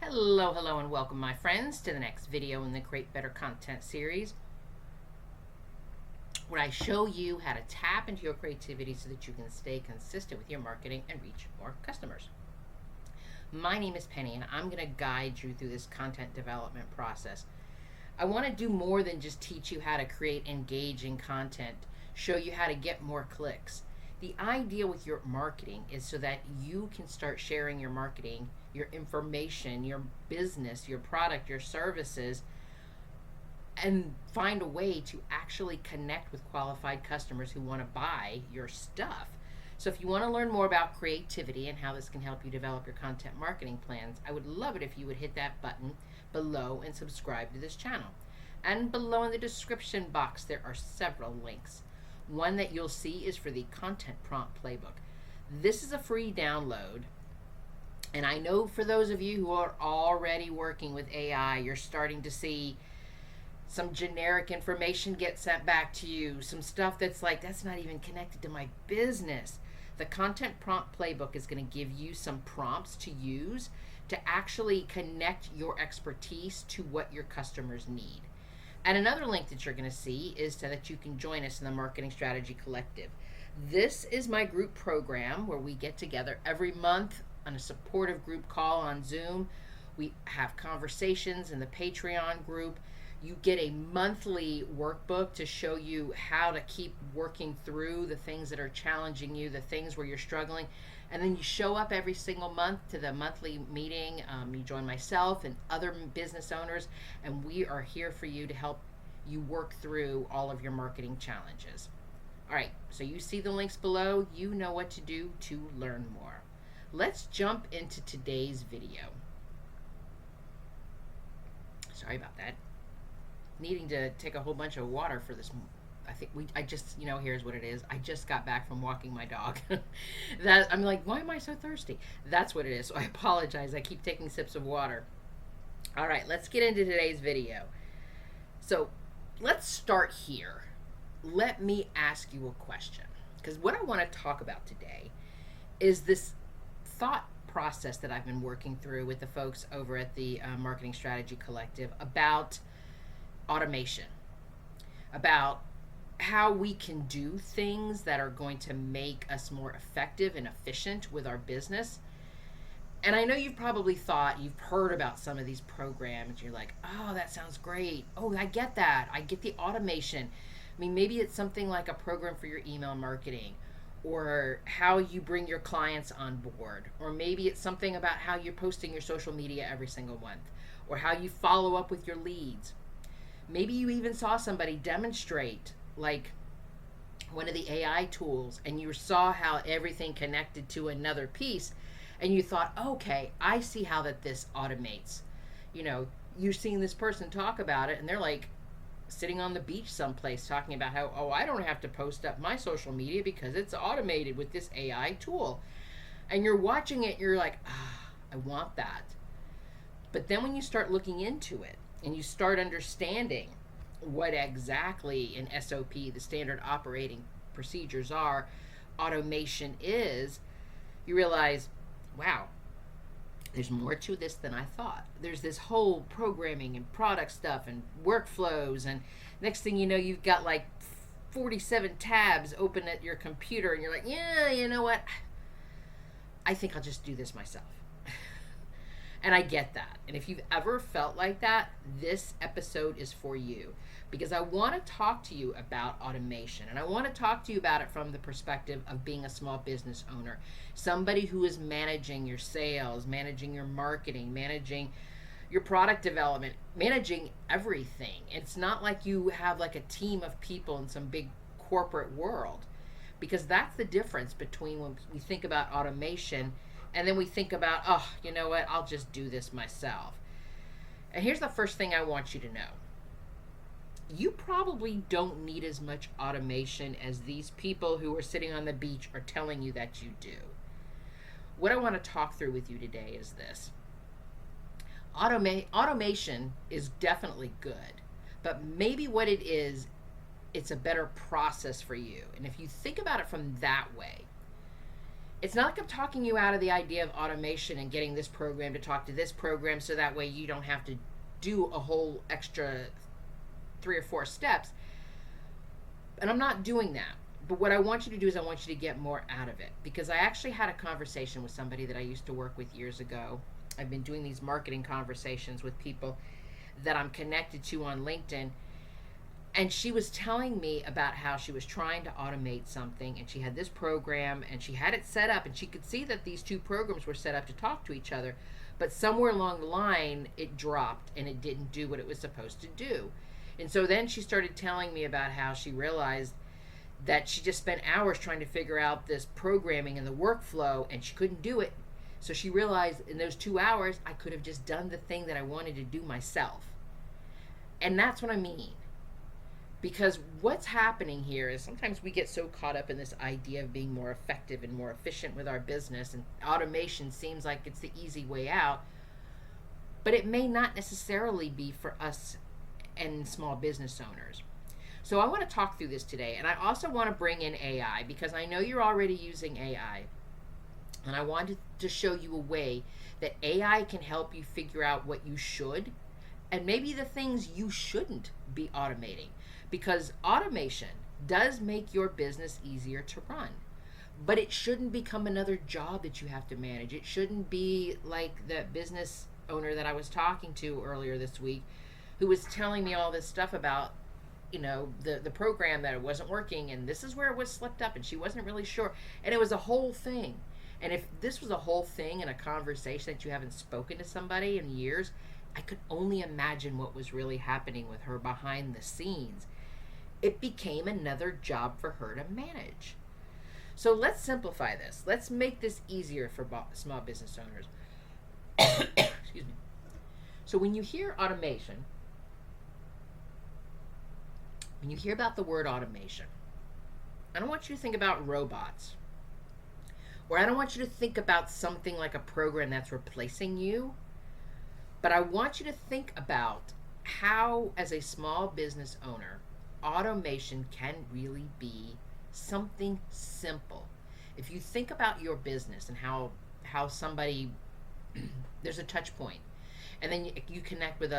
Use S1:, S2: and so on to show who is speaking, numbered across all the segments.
S1: Hello, and welcome, my friends, to the next video in the Create Better Content series, where I show you how to tap into your creativity so that you can stay consistent with your marketing and reach more customers. My name is Penny, and I'm going to guide you through this content development process. I want to do more than just teach you how to create engaging content, show you how to get more clicks. The idea with your marketing is so that you can start sharing your marketing, your information, your business, your product, your services, and find a way to actually connect with qualified customers who want to buy your stuff. So if you want to learn more about creativity and how this can help you develop your content marketing plans, I would love it if you would hit that button below and subscribe to this channel. And below in the description box, there are several links. One that you'll see is for the Content Prompt Playbook. This is a free download. And I know for those of you who are already working with AI, you're starting to see some generic information get sent back to you, some stuff that's like, that's not even connected to my business. The Content Prompt Playbook is going to give you some prompts to use to actually connect your expertise to what your customers need. And another link that you're going to see is so that you can join us in the Marketing Strategy Collective. This is my group program where we get together every month on a supportive group call on Zoom. We have conversations in the Patreon group. You get a monthly workbook to show you how to keep working through the things that are challenging you, the things where you're struggling. And then you show up every single month to the monthly meeting. You join myself and other business owners, and we are here for you to help you work through all of your marketing challenges. All right, so you see the links below. You know what to do to learn more. Let's jump into today's video. Sorry about that. Needing to take a whole bunch of water for this. I just, here's what it is. I just got back from walking my dog. I'm like, why am I so thirsty? That's what it is. So I apologize. I keep taking sips of water. All right, let's get into today's video. So let's start here. Let me ask you a question, because what I want to talk about today is this thought process that I've been working through with the folks over at the Marketing Strategy Collective about automation, about how we can do things that are going to make us more effective and efficient with our business. And I know you've probably thought, you've heard about some of these programs. You're like, oh, that sounds great. Oh, I get that. I get the automation. I mean, maybe it's something like a program for your email marketing, or how you bring your clients on board, or maybe it's something about how you're posting your social media every single month, or how you follow up with your leads. Maybe you even saw somebody demonstrate like one of the AI tools, and you saw how everything connected to another piece, and you thought, okay, I see how that this automates. You're seeing this person talk about it, and they're like sitting on the beach someplace talking about how, oh, I don't have to post up my social media because it's automated with this AI tool. And you're watching it, you're like, I want that. But then when you start looking into it and you start understanding what exactly an SOP, the standard operating procedures are, automation is, you realize, wow, there's more to this than I thought. There's this whole programming and product stuff and workflows, and next thing you know, you've got like 47 tabs open at your computer, and you're like, yeah, you know what? I think I'll just do this myself. And I get that. And if you've ever felt like that, this episode is for you, because I want to talk to you about automation, and I want to talk to you about it from the perspective of being a small business owner, somebody who is managing your sales, managing your marketing, managing your product development, managing everything. It's not like you have like a team of people in some big corporate world, because that's the difference between when we think about automation and then we think about, oh, you know what, I'll just do this myself. And here's the first thing I want you to know. You probably don't need as much automation as these people who are sitting on the beach are telling you that you do. What I want to talk through with you today is this. Automation is definitely good, but maybe what it is, it's a better process for you. And if you think about it from that way, It's not like I'm talking you out of the idea of automation and getting this program to talk to this program so that way you don't have to do a whole extra 3 or 4 steps. And I'm not doing that. But what I want you to do is I want you to get more out of it. Because I actually had a conversation with somebody that I used to work with years ago. I've been doing these marketing conversations with people that I'm connected to on LinkedIn. And she was telling me about how she was trying to automate something, and she had this program and she had it set up, and she could see that these two programs were set up to talk to each other, but somewhere along the line it dropped and it didn't do what it was supposed to do. And so then she started telling me about how she realized that she just spent hours trying to figure out this programming and the workflow, and she couldn't do it. So she realized in those 2 hours I could have just done the thing that I wanted to do myself. And that's what I mean. Because what's happening here is sometimes we get so caught up in this idea of being more effective and more efficient with our business, and automation seems like it's the easy way out, but it may not necessarily be for us and small business owners. So I want to talk through this today, and I also want to bring in AI because I know you're already using AI, and I wanted to show you a way that AI can help you figure out what you should and maybe the things you shouldn't be automating. Because automation does make your business easier to run, but it shouldn't become another job that you have to manage. It shouldn't be like the business owner that I was talking to earlier this week who was telling me all this stuff about, the program that it wasn't working, and this is where it was slipped up, and she wasn't really sure. And it was a whole thing. And if this was a whole thing in a conversation that you haven't spoken to somebody in years, I could only imagine what was really happening with her behind the scenes. It became another job for her to manage. So let's simplify this. Let's make this easier for small business owners. Excuse me. So when you hear automation, when you hear about the word automation, I don't want you to think about robots. Or I don't want you to think about something like a program that's replacing you. But I want you to think about how, as a small business owner, automation can really be something simple. If you think about your business and how somebody there's a touch point, and then you connect with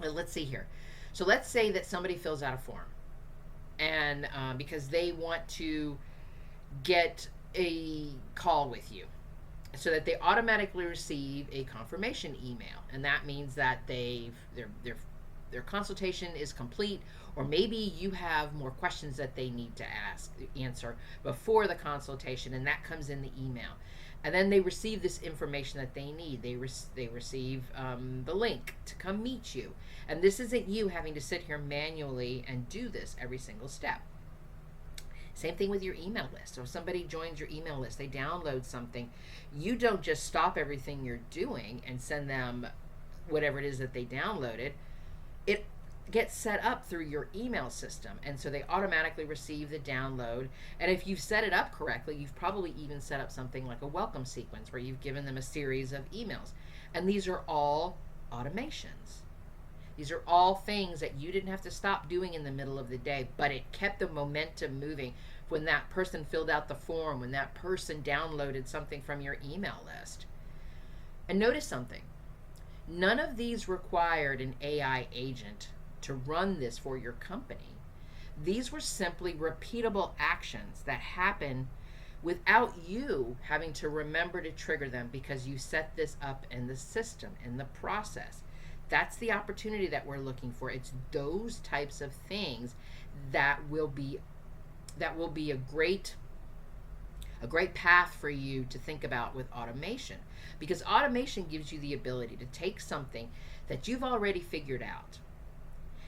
S1: let's see here. So let's say that somebody fills out a form, and because they want to get a call with you, so that they automatically receive a confirmation email, and that means that their consultation is complete, or maybe you have more questions that they need to answer before the consultation, and that comes in the email. And then they receive this information that they need. They receive the link to come meet you, and this isn't you having to sit here manually and do this every single step. Same thing with your email list. So if somebody joins your email list, they download something, you don't just stop everything you're doing and send them whatever it is that they downloaded. It gets set up through your email system, and so they automatically receive the download. And if you've set it up correctly, you've probably even set up something like a welcome sequence where you've given them a series of emails. And these are all automations. These are all things that you didn't have to stop doing in the middle of the day, but it kept the momentum moving when that person filled out the form, when that person downloaded something from your email list. And notice something. None of these required an AI agent to run this for your company. These were simply repeatable actions that happen without you having to remember to trigger them because you set this up in the system, in the process. That's the opportunity that we're looking for. It's those types of things that will be a great path for you to think about with automation, because automation gives you the ability to take something that you've already figured out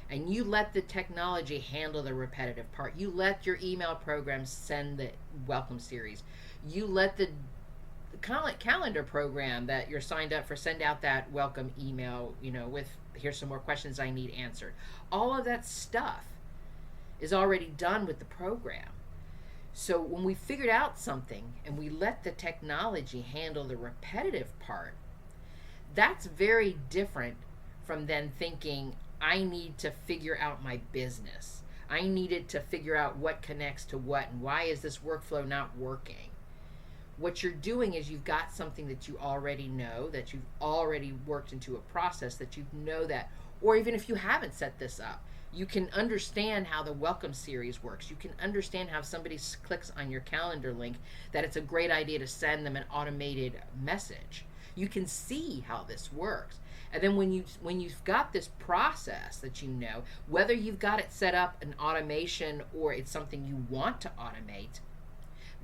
S1: and you let the technology handle the repetitive part. You let your email program send the welcome series. You let the calendar program that you're signed up for send out that welcome email, with here's some more questions I need answered. All of that stuff is already done with the program. So when we figured out something and we let the technology handle the repetitive part, that's very different from then thinking, I need to figure out my business. I needed to figure out what connects to what and why is this workflow not working. What you're doing is you've got something that you already know, that you've already worked into a process, that you know that, or even if you haven't set this up, you can understand how the welcome series works. You can understand how if somebody clicks on your calendar link, that it's a great idea to send them an automated message. You can see how this works. And then when you've got this process that you know, whether you've got it set up an automation or it's something you want to automate,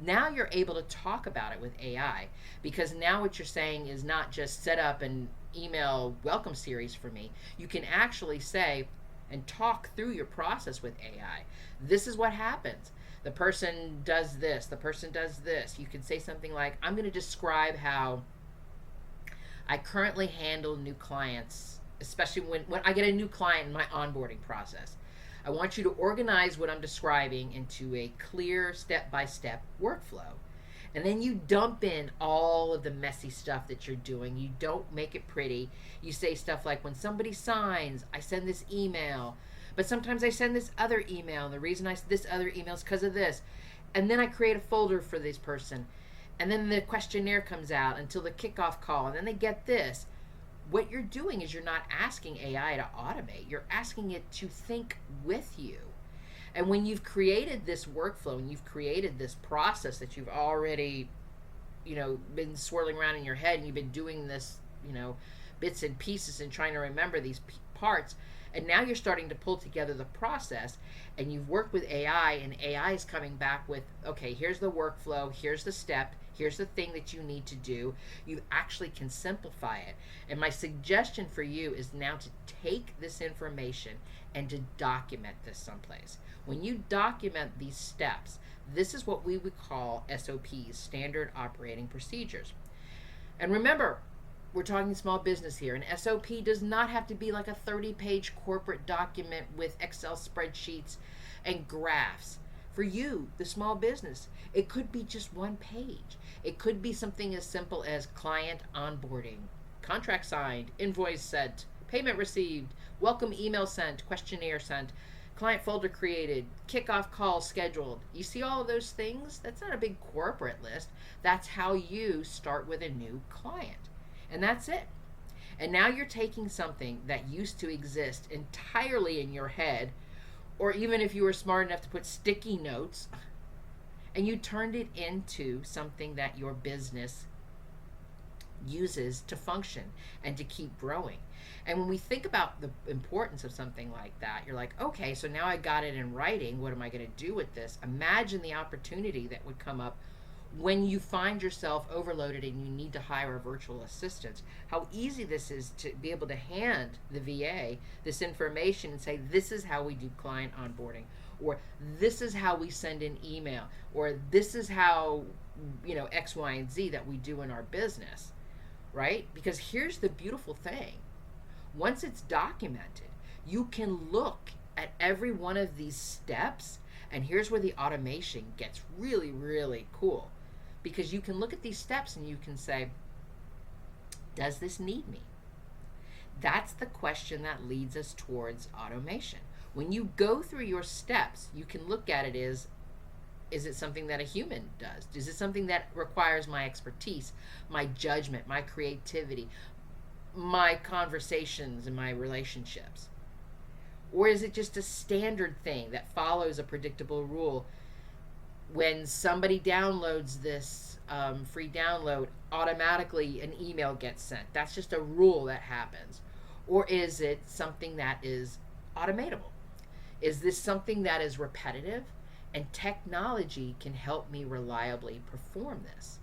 S1: now you're able to talk about it with AI, because now what you're saying is not just set up an email welcome series for me. You can actually say and talk through your process with AI. This is what happens. The person does this, the person does this. You can say something like, I'm going to describe how I currently handle new clients, especially when I get a new client in my onboarding process. I want you to organize what I'm describing into a clear step-by-step workflow. And then you dump in all of the messy stuff that you're doing. You don't make it pretty. You say stuff like, when somebody signs, I send this email. But sometimes I send this other email. And the reason I this other email is because of this. And then I create a folder for this person. And then the questionnaire comes out until the kickoff call. And then they get this. What you're doing is you're not asking AI to automate. You're asking it to think with you. And when you've created this workflow and you've created this process that you've already, been swirling around in your head, and you've been doing this, bits and pieces and trying to remember these parts, and now you're starting to pull together the process, and you've worked with AI, and AI is coming back with, okay, here's the workflow, here's the step, here's the thing that you need to do. You actually can simplify it. And my suggestion for you is now to take this information and to document this someplace. When you document these steps, this is what we would call SOPs, standard operating procedures. And remember, we're talking small business here. An SOP does not have to be like a 30-page corporate document with Excel spreadsheets and graphs. For you, the small business, it could be just one page. It could be something as simple as client onboarding, contract signed, invoice sent, payment received, welcome email sent, questionnaire sent, client folder created, kickoff call scheduled. You see all of those things? That's not a big corporate list. That's how you start with a new client. And that's it. And now you're taking something that used to exist entirely in your head, or even if you were smart enough to put sticky notes, and you turned it into something that your business uses to function and to keep growing. And when we think about the importance of something like that, you're like, okay, so now I got it in writing. What am I going to do with this? Imagine the opportunity that would come up when you find yourself overloaded and you need to hire a virtual assistant. How easy this is to be able to hand the VA this information and say, this is how we do client onboarding, or this is how we send an email, or this is how, X, Y, and Z that we do in our business, right? Because here's the beautiful thing. Once it's documented, you can look at every one of these steps, and here's where the automation gets really, really cool. Because you can look at these steps and you can say, does this need me? That's the question that leads us towards automation. When you go through your steps, you can look at it as, is it something that a human does? Is it something that requires my expertise, my judgment, my creativity, my conversations and my relationships? Or is it just a standard thing that follows a predictable rule? When somebody downloads this free download, automatically an email gets sent. That's just a rule that happens. Or is it something that is automatable? Is this something that is repetitive? And technology can help me reliably perform this.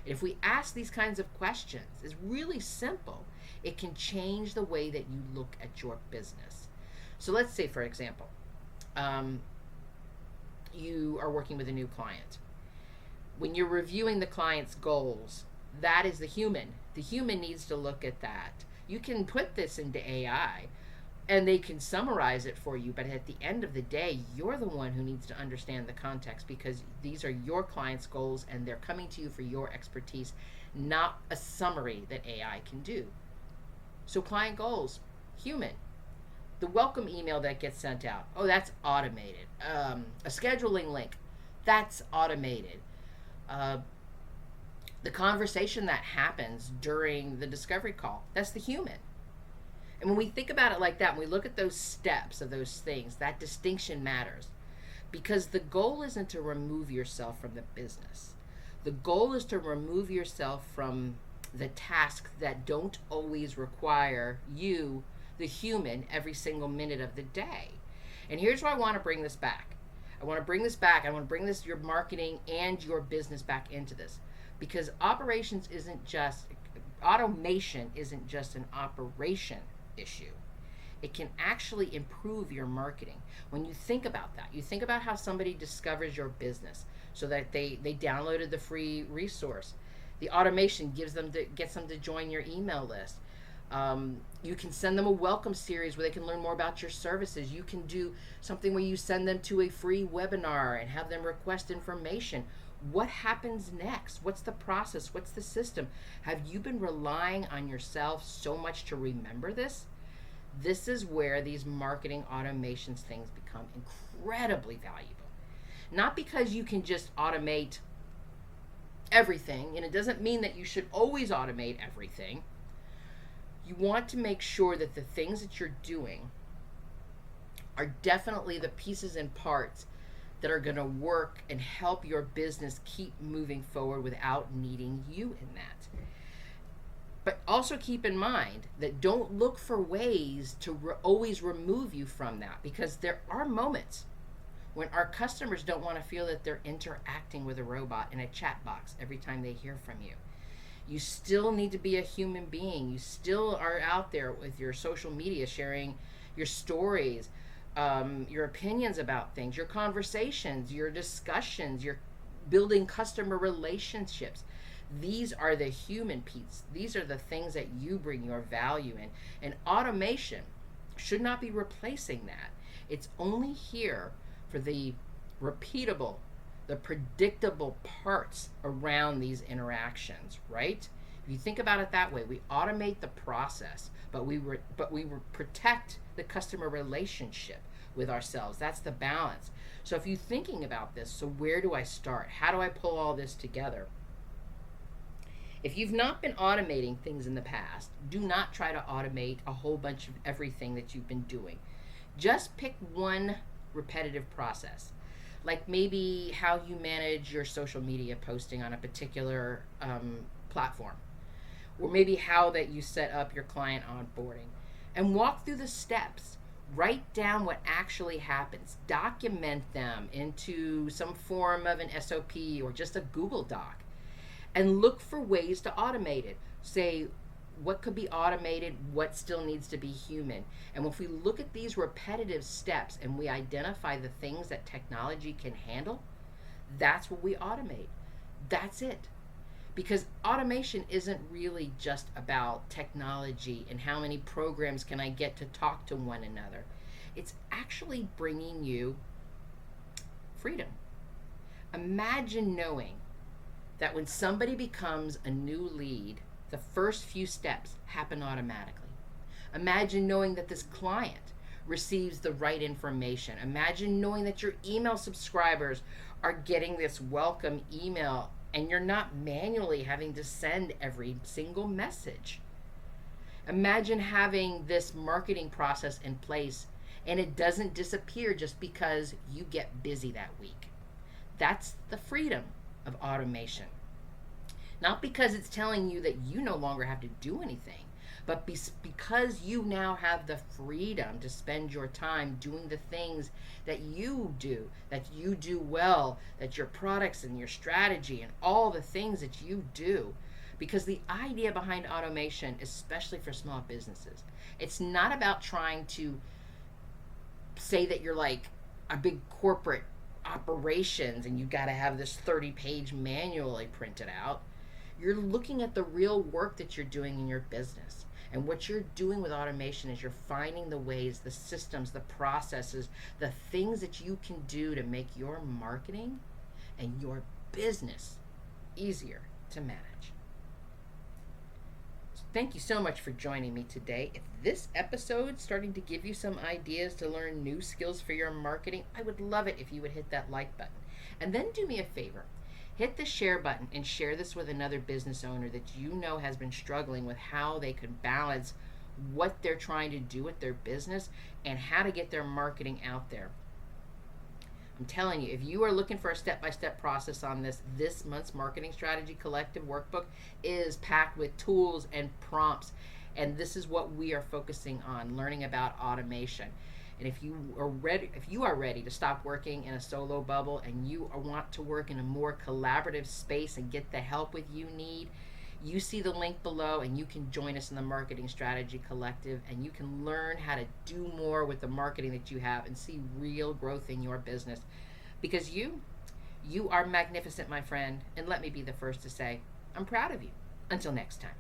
S1: If we ask these kinds of questions, it's really simple. It can change the way that you look at your business. So let's say, for example, you are working with a new client. When you're reviewing the client's goals, that is the human. The human needs to look at that. You can put this into AI and they can summarize it for you, but at the end of the day, you're the one who needs to understand the context, because these are your client's goals and they're coming to you for your expertise, not a summary that AI can do. So client goals, human. The welcome email that gets sent out, oh, that's automated. A scheduling link, that's automated. The conversation that happens during the discovery call, that's the human. And when we think about it like that, when we look at those steps of those things, that distinction matters. Because the goal isn't to remove yourself from the business. The goal is to remove yourself from the tasks that don't always require you, the human, every single minute of the day. And here's why I want to bring this back. I want to bring this back. I want to bring this, your marketing and your business back into this. Because automation isn't just an operation issue. It can actually improve your marketing. When you think about that, you think about how somebody discovers your business so that they downloaded the free resource. The automation gets them to join your email list. You can send them a welcome series where they can learn more about your services. You can do something where you send them to a free webinar and have them request information. What happens next? What's the process? What's the system? Have you been relying on yourself so much to remember this? This is where these marketing automations things become incredibly valuable. Not because you can just automate everything, and it doesn't mean that you should always automate everything. You want to make sure that the things that you're doing are definitely the pieces and parts that are going to work and help your business keep moving forward without needing you in that. But also keep in mind that don't look for ways to always remove you from that, because there are moments when our customers don't want to feel that they're interacting with a robot in a chat box every time they hear from you. You still need to be a human being. You still are out there with your social media sharing your stories, your opinions about things, your conversations, your discussions, your building customer relationships. These are the human piece. These are the things that you bring your value in. And automation should not be replacing that. It's only here for the repeatable, the predictable parts around these interactions, right? If you think about it that way, we automate the process, but we protect the customer relationship with ourselves. That's the balance. So if you're thinking about this, so where do I start? How do I pull all this together? If you've not been automating things in the past, do not try to automate a whole bunch of everything that you've been doing. Just pick one repetitive process, like maybe how you manage your social media posting on a particular platform, or maybe how that you set up your client onboarding, and walk through the steps. Write down what actually happens. Document them into some form of an SOP or just a Google Doc. And look for ways to automate it. Say, what could be automated, what still needs to be human. And if we look at these repetitive steps and we identify the things that technology can handle, that's what we automate. That's it. Because automation isn't really just about technology and how many programs can I get to talk to one another. It's actually bringing you freedom. Imagine knowing that when somebody becomes a new lead, the first few steps happen automatically. Imagine knowing that this client receives the right information. Imagine knowing that your email subscribers are getting this welcome email and you're not manually having to send every single message. Imagine having this marketing process in place and it doesn't disappear just because you get busy that week. That's the freedom of automation. Not because it's telling you that you no longer have to do anything, but because you now have the freedom to spend your time doing the things that you do well, that your products and your strategy and all the things that you do. Because the idea behind automation, especially for small businesses, it's not about trying to say that you're like a big corporate operations and you've got to have this 30-page manually printed out. You're looking at the real work that you're doing in your business. And what you're doing with automation is you're finding the ways, the systems, the processes, the things that you can do to make your marketing and your business easier to manage. So thank you so much for joining me today. If this episode's starting to give you some ideas to learn new skills for your marketing, I would love it if you would hit that like button. And then do me a favor. Hit the share button and share this with another business owner that you know has been struggling with how they could balance what they're trying to do with their business and how to get their marketing out there. I'm telling you, if you are looking for a step-by-step process on this month's Marketing Strategy Collective workbook is packed with tools and prompts. And this is what we are focusing on, learning about automation. And if you are ready to stop working in a solo bubble and you want to work in a more collaborative space and get the help with you need, you see the link below and you can join us in the Marketing Strategy Collective, and you can learn how to do more with the marketing that you have and see real growth in your business. Because you are magnificent, my friend, and let me be the first to say, I'm proud of you. Until next time.